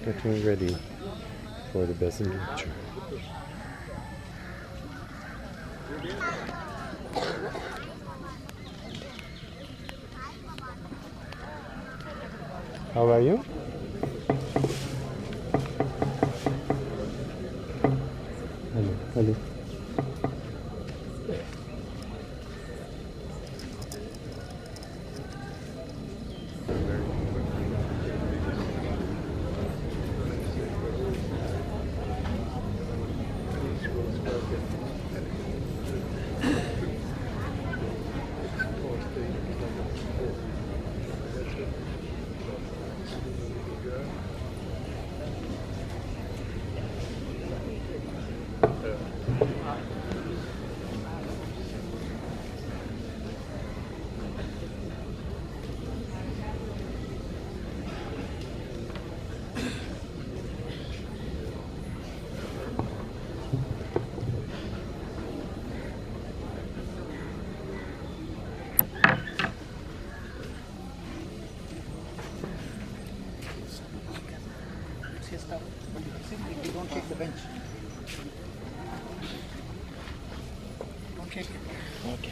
getting ready for the Besom lecture. How are you? Hello. Don't shake the bench. Don't shake it. Okay.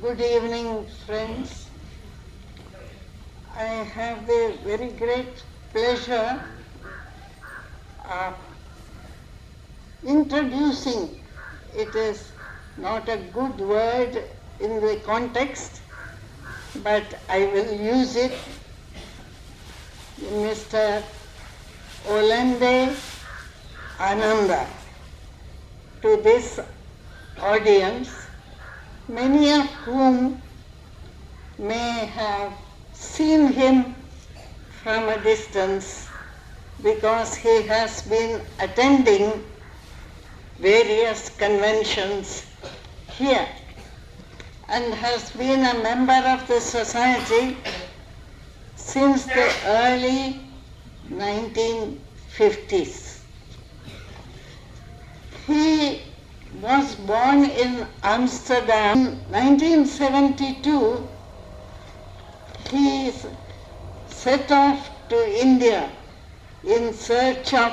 Good evening, friends. I have the very great pleasure of introducing, it is not a good word in the context, but I will use it, Mr. Olande Ananda, to this audience, many of whom may have seen him from a distance because he has been attending various conventions here and has been a member of the society since the early 1950s. He was born in Amsterdam. In 1972, he set off to India in search of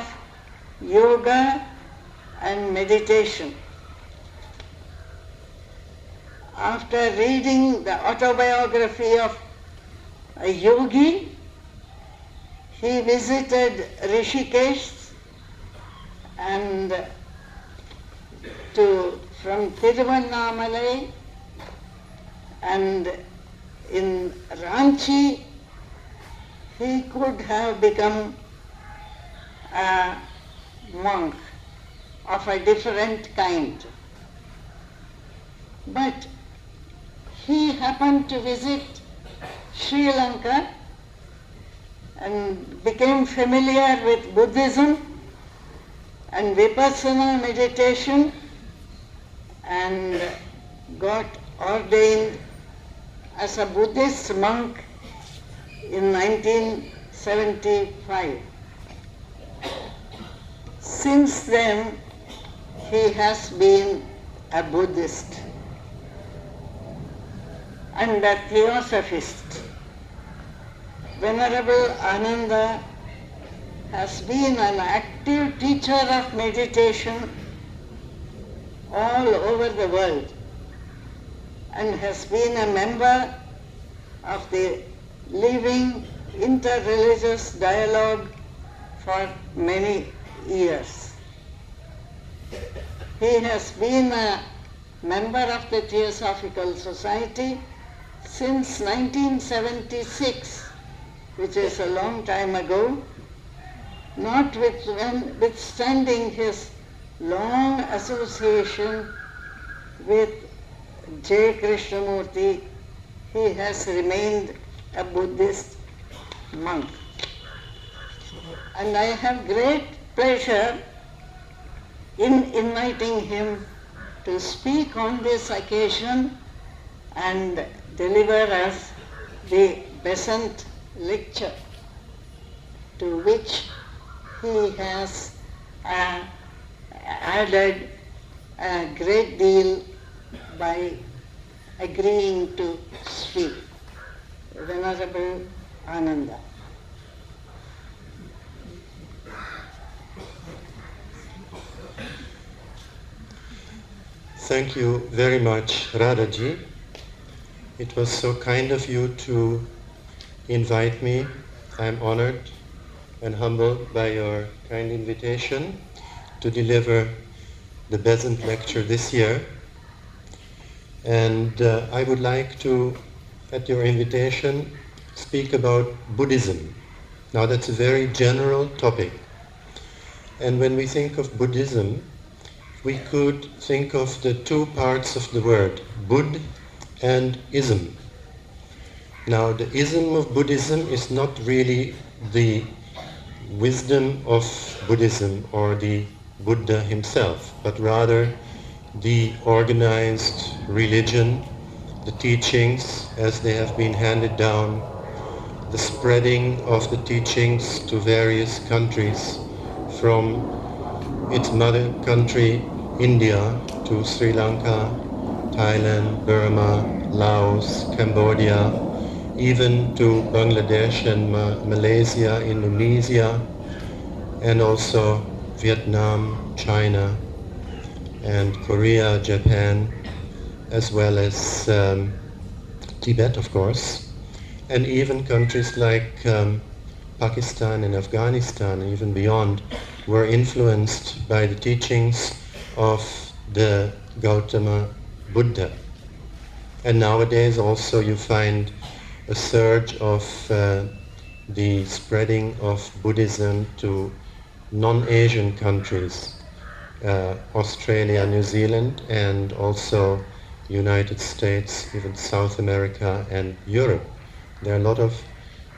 yoga and meditation. After reading the autobiography of a yogi, he visited Rishikesh and from Tiruvannamalai, and in Ranchi he could have become a monk of a different kind. But he happened to visit Sri Lanka and became familiar with Buddhism and Vipassana meditation and got ordained as a Buddhist monk in 1975. Since then, he has been a Buddhist and a theosophist. Venerable Ananda has been an active teacher of meditation all over the world and has been a member of the living interreligious dialogue for many years. He has been a member of the Theosophical Society since 1976, which is a long time ago, notwithstanding his long association with J. Krishnamurti, he has remained a Buddhist monk. And I have great pleasure in inviting him to speak on this occasion and deliver us the Besant lecture, to which he has added a great deal by agreeing to speak. Venerable Ananda. Thank you very much, Radhaji. It was so kind of you to invite me. I'm honored and humbled by your kind invitation to deliver the Besant lecture this year. And I would like to, at your invitation, speak about Buddhism. Now that's a very general topic. And when we think of Buddhism, we could think of the two parts of the word, Bud and ism. Now the ism of Buddhism is not really the wisdom of Buddhism or the Buddha himself, but rather the organized religion, the teachings as they have been handed down, the spreading of the teachings to various countries, from its mother country, India, to Sri Lanka, Thailand, Burma, Laos, Cambodia, even to Bangladesh and Malaysia, Indonesia, and also Vietnam, China, and Korea, Japan, as well as Tibet, of course, and even countries like Pakistan and Afghanistan, and even beyond, were influenced by the teachings of the Gautama Buddha. And nowadays also you find a surge of the spreading of Buddhism to non-Asian countries, Australia, New Zealand, and also United States, even South America and Europe. There are a lot of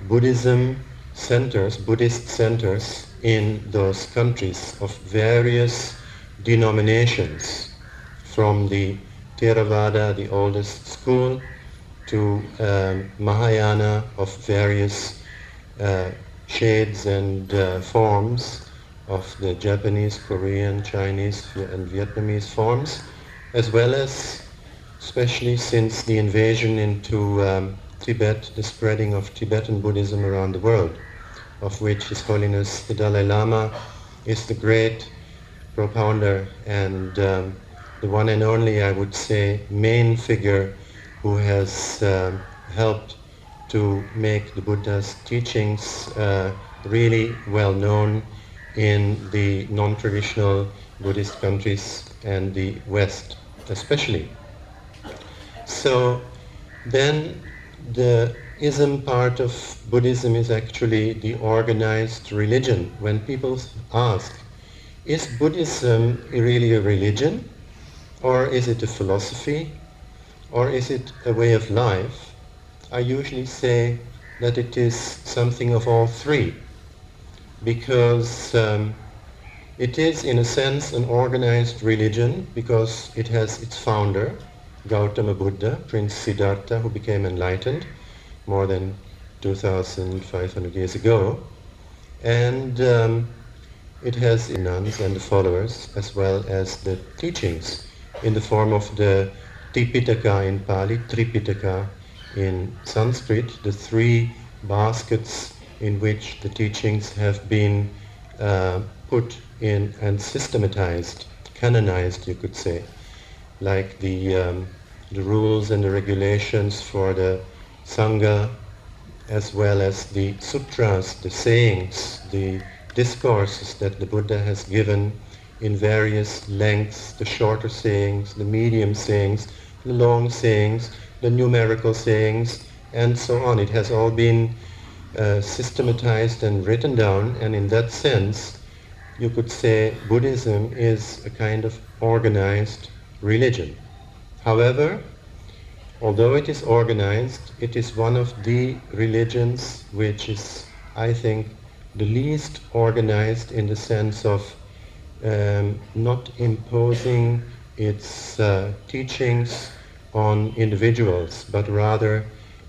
Buddhism centers, Buddhist centers in those countries of various denominations, from the Theravada, the oldest school, to Mahayana of various shades and forms of the Japanese, Korean, Chinese and Vietnamese forms, as well as, especially since the invasion into Tibet, the spreading of Tibetan Buddhism around the world, of which His Holiness the Dalai Lama is the great propounder and the one and only, I would say, main figure who has helped to make the Buddha's teachings really well known in the non-traditional Buddhist countries and the West especially. So then the ism part of Buddhism is actually the organized religion. When people ask, is Buddhism really a religion? Or is it a philosophy? Or is it a way of life? I usually say that it is something of all three, because it is in a sense an organized religion, because it has its founder, Gautama Buddha, Prince Siddhartha, who became enlightened more than 2,500 years ago, and it has the nuns and the followers, as well as the teachings in the form of the Tipitaka in Pali, Tripitaka in Sanskrit, the three baskets in which the teachings have been put in and systematized, canonized, you could say, like the rules and the regulations for the Sangha, as well as the sutras, the sayings, the discourses that the Buddha has given in various lengths, the shorter sayings, the medium sayings, the long sayings, the numerical sayings, and so on. It has all been systematized and written down, and in that sense, you could say Buddhism is a kind of organized religion. However, although it is organized, it is one of the religions which is, I think, the least organized in the sense of not imposing its teachings on individuals, but rather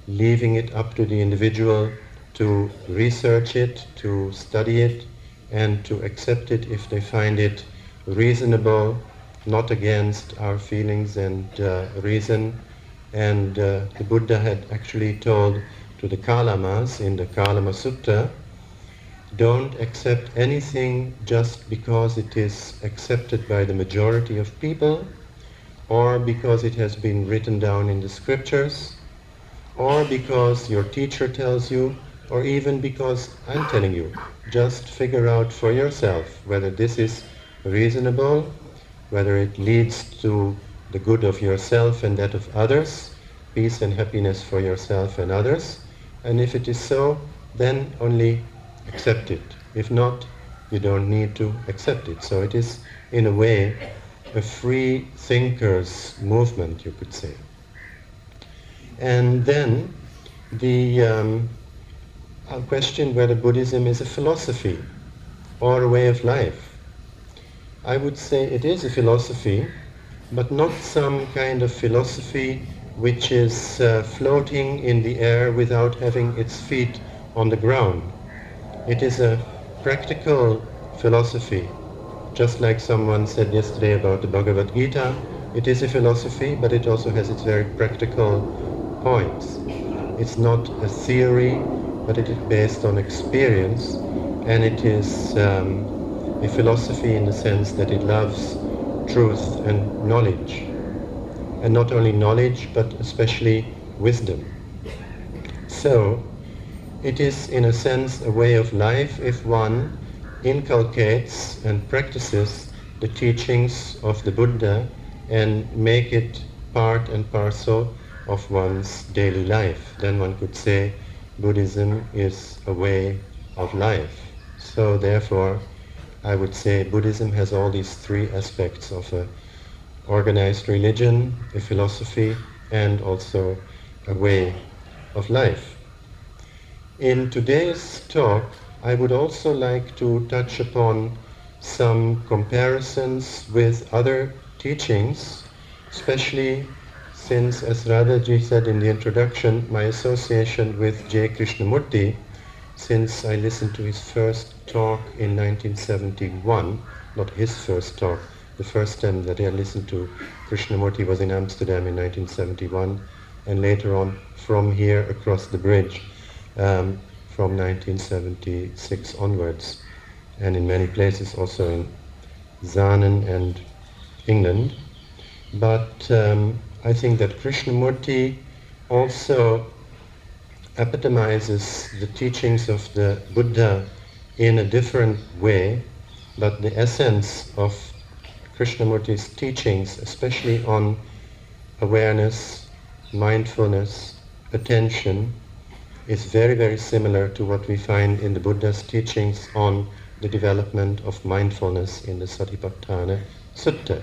leaving it up to the individual to research it, to study it, and to accept it if they find it reasonable, not against our feelings and reason. And the Buddha had actually told to the Kalamas in the Kalama Sutta, don't accept anything just because it is accepted by the majority of people, or because it has been written down in the scriptures, or because your teacher tells you, or even because I'm telling you. Just figure out for yourself whether this is reasonable, whether it leads to the good of yourself and that of others, peace and happiness for yourself and others. And if it is so, then only accept it. If not, you don't need to accept it. So it is, in a way, a free thinkers movement, you could say. And then the question whether Buddhism is a philosophy or a way of life. I would say it is a philosophy, but not some kind of philosophy which is floating in the air without having its feet on the ground. It is a practical philosophy, just like someone said yesterday about the Bhagavad Gita. It is a philosophy, but it also has its very practical points. It's not a theory, but it is based on experience, and it is a philosophy in the sense that it loves truth and knowledge. And not only knowledge, but especially wisdom. So, it is in a sense a way of life if one inculcates and practices the teachings of the Buddha and make it part and parcel of one's daily life. Then one could say Buddhism is a way of life. So therefore, I would say Buddhism has all these three aspects of a organized religion, a philosophy, and also a way of life. In today's talk, I would also like to touch upon some comparisons with other teachings, especially since, as Radhaji said in the introduction, my association with J. Krishnamurti, since I listened to his first talk in 1971, not his first talk, the first time that I listened to Krishnamurti was in Amsterdam in 1971, and later on from here across the bridge from 1976 onwards, and in many places also in Zanen and England. But I think that Krishnamurti also epitomizes the teachings of the Buddha in a different way, but the essence of Krishnamurti's teachings, especially on awareness, mindfulness, attention, is very, very similar to what we find in the Buddha's teachings on the development of mindfulness in the Satipatthana Sutta.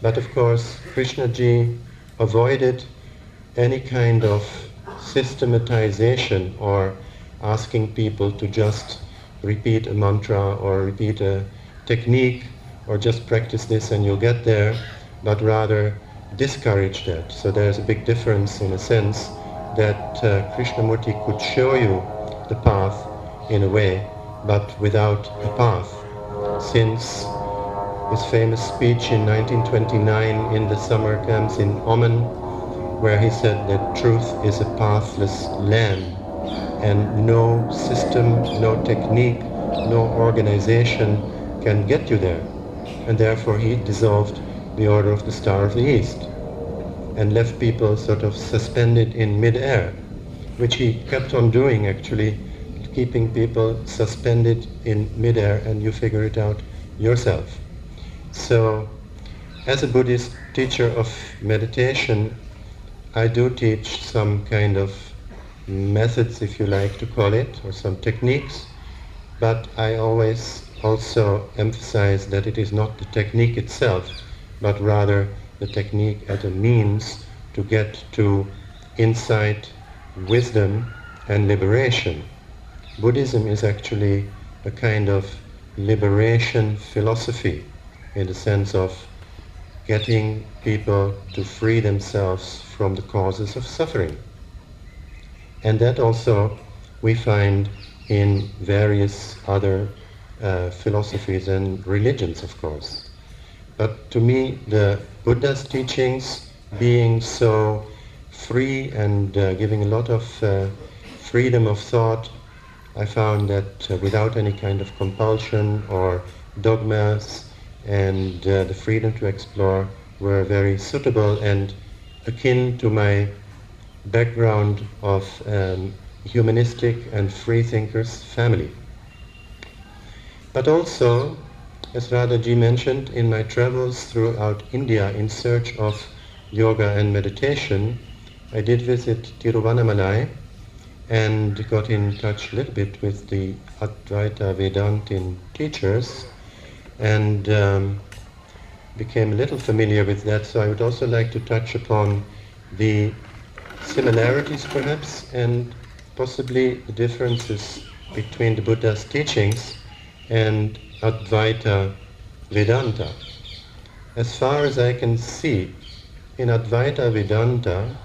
But of course, Krishnaji avoided any kind of systematization or asking people to just repeat a mantra or repeat a technique or just practice this and you'll get there, but rather discourage that. So there's a big difference in a sense that Krishnamurti could show you the path in a way, but without a path. Since his famous speech in 1929 in the summer camps in Oman, where he said that truth is a pathless land and no system, no technique, no organization can get you there. And therefore he dissolved the Order of the Star of the East and left people sort of suspended in mid-air, which he kept on doing actually, keeping people suspended in mid-air, and you figure it out yourself. So, as a Buddhist teacher of meditation, I do teach some kind of methods, if you like to call it, or some techniques, but I always also emphasize that it is not the technique itself, but rather the technique as a means to get to insight, wisdom, and liberation. Buddhism is actually a kind of liberation philosophy, in the sense of getting people to free themselves from the causes of suffering. And that also we find in various other philosophies and religions, of course. But to me, the Buddha's teachings, being so free and giving a lot of freedom of thought, I found that without any kind of compulsion or dogmas, and the freedom to explore, were very suitable and akin to my background of humanistic and free thinkers family. But also, as Radhaji mentioned, in my travels throughout India in search of yoga and meditation, I did visit Tiruvannamalai and got in touch a little bit with the Advaita Vedantin teachers, and became a little familiar with that. So I would also like to touch upon the similarities perhaps and possibly the differences between the Buddha's teachings and Advaita Vedanta. As far as I can see, in Advaita Vedanta,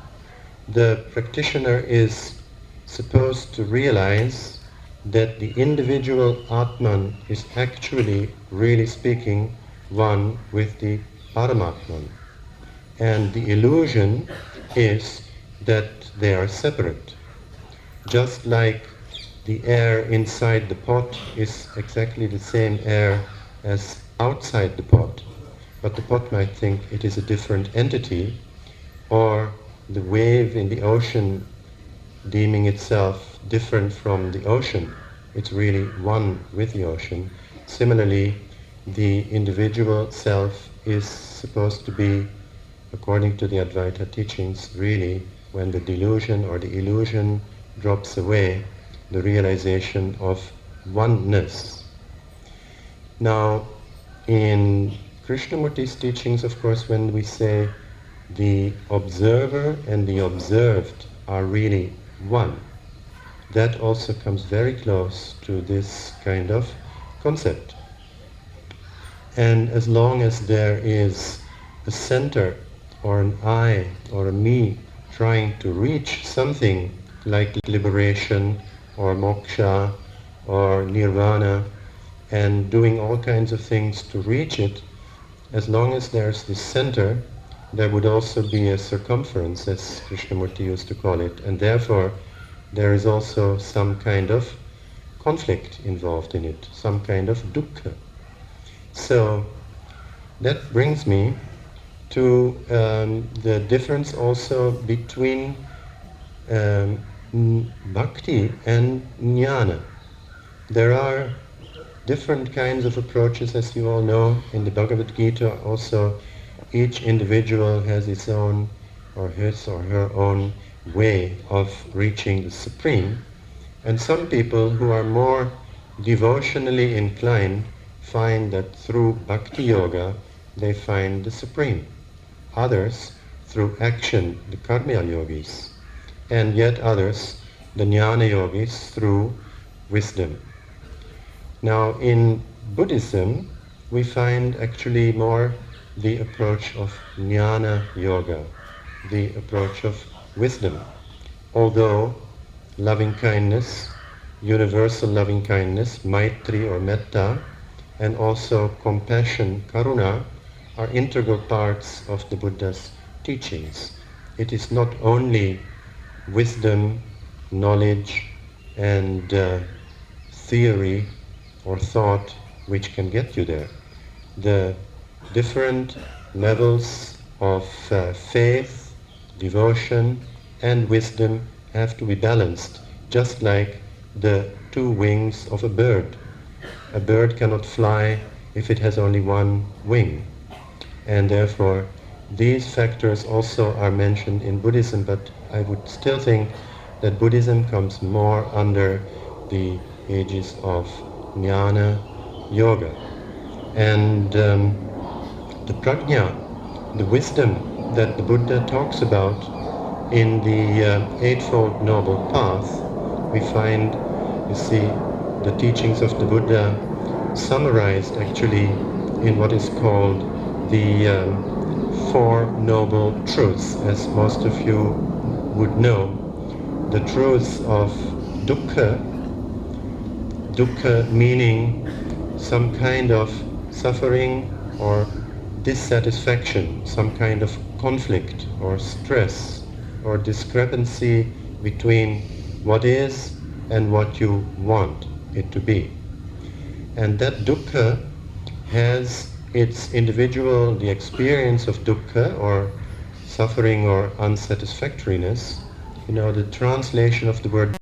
the practitioner is supposed to realize that the individual Atman is actually, really speaking, one with the Paramatman. And the illusion is that they are separate. Just like the air inside the pot is exactly the same air as outside the pot, but the pot might think it is a different entity, or the wave in the ocean deeming itself different from the ocean. It's really one with the ocean. Similarly, the individual self is supposed to be, according to the Advaita teachings, really, when the delusion or the illusion drops away, the realization of oneness. Now, in Krishnamurti's teachings, of course, when we say the observer and the observed are really one, that also comes very close to this kind of concept. And as long as there is a center or an I or a me trying to reach something like liberation or moksha or nirvana, and doing all kinds of things to reach it, as long as there's this center, there would also be a circumference, as Krishnamurti used to call it, and therefore there is also some kind of conflict involved in it, some kind of dukkha. So that brings me to the difference also between bhakti and jnana. There are different kinds of approaches, as you all know. In the Bhagavad Gita also, each individual has its own, or his or her own, way of reaching the Supreme. And some people who are more devotionally inclined find that through Bhakti Yoga they find the Supreme. Others through action, the Karma Yogis. And yet others, the Jnana Yogis, through wisdom. Now in Buddhism, we find actually more the approach of Jnana Yoga, the approach of wisdom. Although loving kindness, universal loving kindness, Maitri or Metta, and also compassion, Karuna, are integral parts of the Buddha's teachings. It is not only wisdom, knowledge, and theory or thought which can get you there. The different levels of faith, devotion, and wisdom have to be balanced, just like the two wings of a bird. A bird cannot fly if it has only one wing. And therefore, these factors also are mentioned in Buddhism, but I would still think that Buddhism comes more under the aegis of jnana yoga. And the prajna, the wisdom that the Buddha talks about in the Eightfold Noble Path, we find, you see, the teachings of the Buddha summarized actually in what is called the Four Noble Truths, as most of you would know. The truths of dukkha, dukkha meaning some kind of suffering or dissatisfaction, some kind of conflict or stress or discrepancy between what is and what you want it to be. And that dukkha has its individual, the experience of dukkha or suffering or unsatisfactoriness. You know, the translation of the word